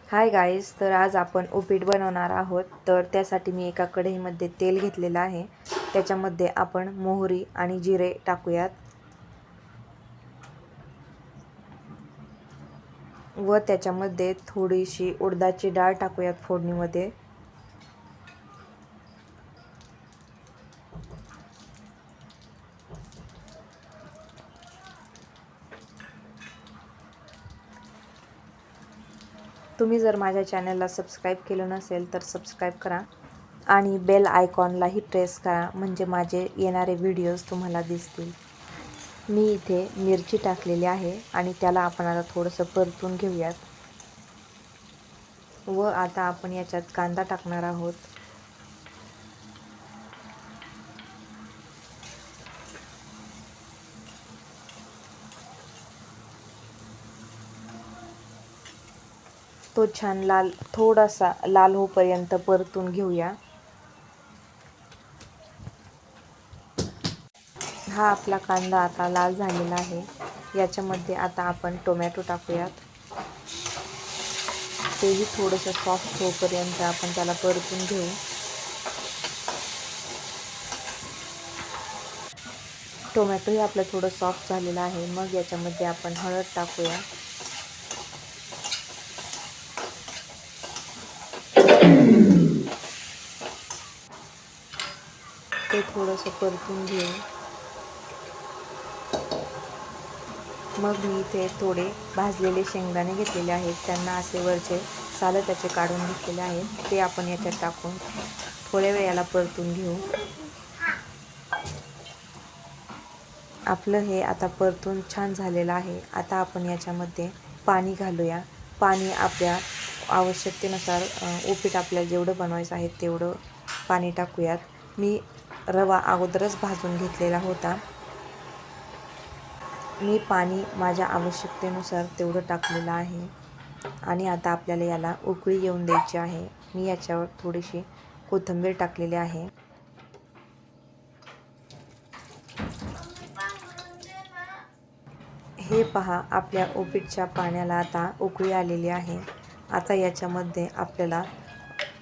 Hi guys, तर आज आपण उपीट बनवणार आहोत. तर त्यासाठी मी एका कढईमध्ये तेल घेतलेलं आहे. त्याच्यामध्ये आपण मोहरी आणि जिरे टाकूयात व त्याच्यामध्ये थोडीशी उडदाची डाळ टाकूयात फोडणीमध्ये. तुम्ही जर माझ्या चॅनलला सबस्क्राईब केलं नसेल तर सबस्क्राईब करा आणि बेल आयकॉनलाही प्रेस करा, म्हणजे माझे येणारे व्हिडिओज तुम्हाला दिसतील. मी इथे मिरची टाकलेली आहे आणि त्याला आपण आता थोडंसं परतून घेऊयात. व आता आपण याच्यात कांदा टाकणार आहोत. तो छान थोडासा लाल होईपर्यंत परतून घेऊया. हा आपला कांदा आता लाल झालेला आहे. याच्यामध्ये आता आपण टोमॅटो टाकूयात. तेही थोडंसं सॉफ्ट होईपर्यंत आपण त्याला परतून घेऊ. टोमॅटोही आपलं थोडं सॉफ्ट झालेलं आहे. मग याच्यामध्ये आपण हळद टाकूया. ते थोडंसं परतून घेऊ. मग मी इथे थोडे भाजलेले शेंगदाणे घेतलेले आहेत. त्यांना असे वरचे सालं त्याचे काढून घेतलेले आहेत. ते आपण याच्यात टाकून थोड्या वेळ याला परतून घेऊ. आपलं हे आता परतून छान झालेलं आहे. आता आपण याच्यामध्ये पाणी घालूया. पाणी आपल्या आवश्यकतेनुसार, उपीट आपल्याला जेवढं बनवायचं आहे तेवढं पाणी टाकूयात. मी रवा अगोदरच भाजून घेतलेला होता. मी पाणी माझ्या आवश्यकतेनुसार तेवढं टाकलेलं आहे आणि आता आपल्याला याला उकळी येऊन द्यायची आहे. मी याच्यावर थोडीशी कोथिंबीर टाकलेली आहे. हे पहा, आपल्या उपीटच्या पाण्याला आता उकळी आलेली आहे. आता याच्यामध्ये आपल्याला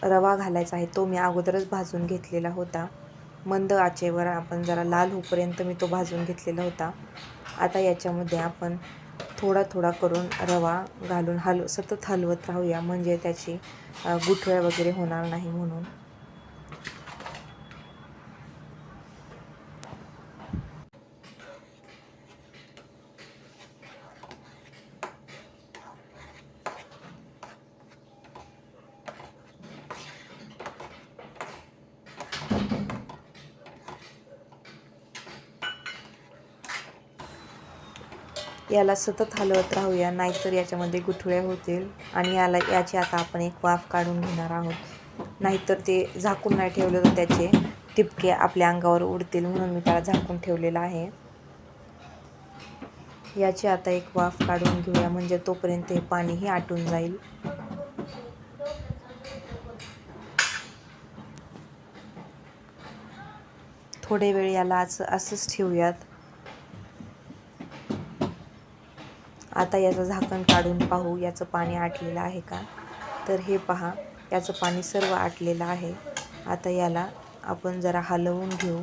रवा घालायचा आहे. तो मी अगोदरच भाजून घेतलेला होता. मंद आचेवर आपण जरा लाल होईपर्यंत मी तो भाजून घेतलेला होता. आता याच्यामध्ये आपण थोडा थोडा करून रवा घालून सतत हलवत राहूया, म्हणजे त्याची गुठळ्या वगैरे होणार नाही म्हणून. याला सतत हलवत राहूया, नाहीतर याच्यामध्ये गुठळ्या होतील आणि याची आता आपण एक वाफ काढून घेणार आहोत. नाहीतर ते झाकून नाही ठेवलं तर त्याचे टिपके आपल्या अंगावर उडतील, म्हणून मी त्याला झाकून ठेवलेलं आहे. याची आता एक वाफ काढून घेऊया, म्हणजे तोपर्यंत हे पाणीही आटून जाईल. थोडे वेळ याला असंच ठेवूयात. आता याचं झाकण काढून पाहू, याचं पाणी आटलेलं आहे का. तर हे पहा, याचं पाणी सर्व आटलेलं आहे. आता याला आपण जरा हलवून घेऊ.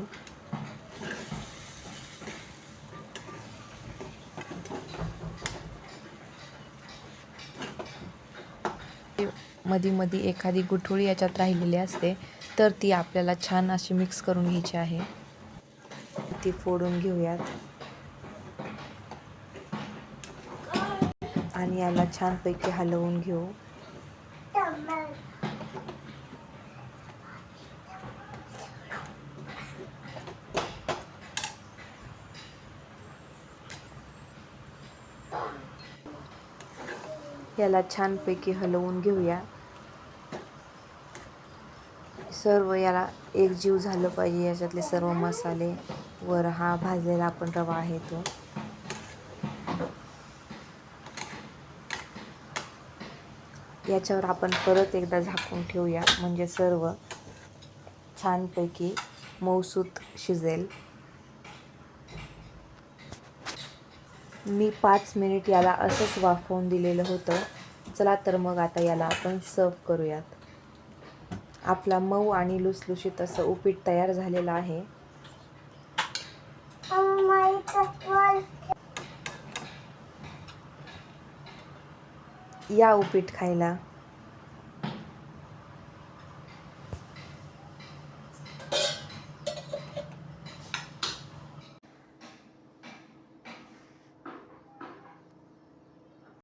मध्ये एखादी गुठळी याच्यात राहिलेली असते, तर ती आपल्याला छान अशी मिक्स करून घ्यायची आहे. ती फोडून घेऊयात आणि याला छानपैकी हलवून घेऊ. याला छानपैकी हलवून घेऊया. सर्व याला एकजीव झालं पाहिजे, याच्यातले सर्व मसाले वर हा भाजलेला आपण रवा आहे तो. याच्यावर आपण परत एकदा झाकून ठेवूया, म्हणजे सर्व छानपैकी मऊसूत शिजेल. मी 5 मिनिट याला असंच वाफवून दिलेलं होतं. चला तर मग आता याला आपण सर्व करूयात. आपला मऊ आणि लुसलुशीत असं उपीट तयार झालेलं आहे. या उपीट खायला.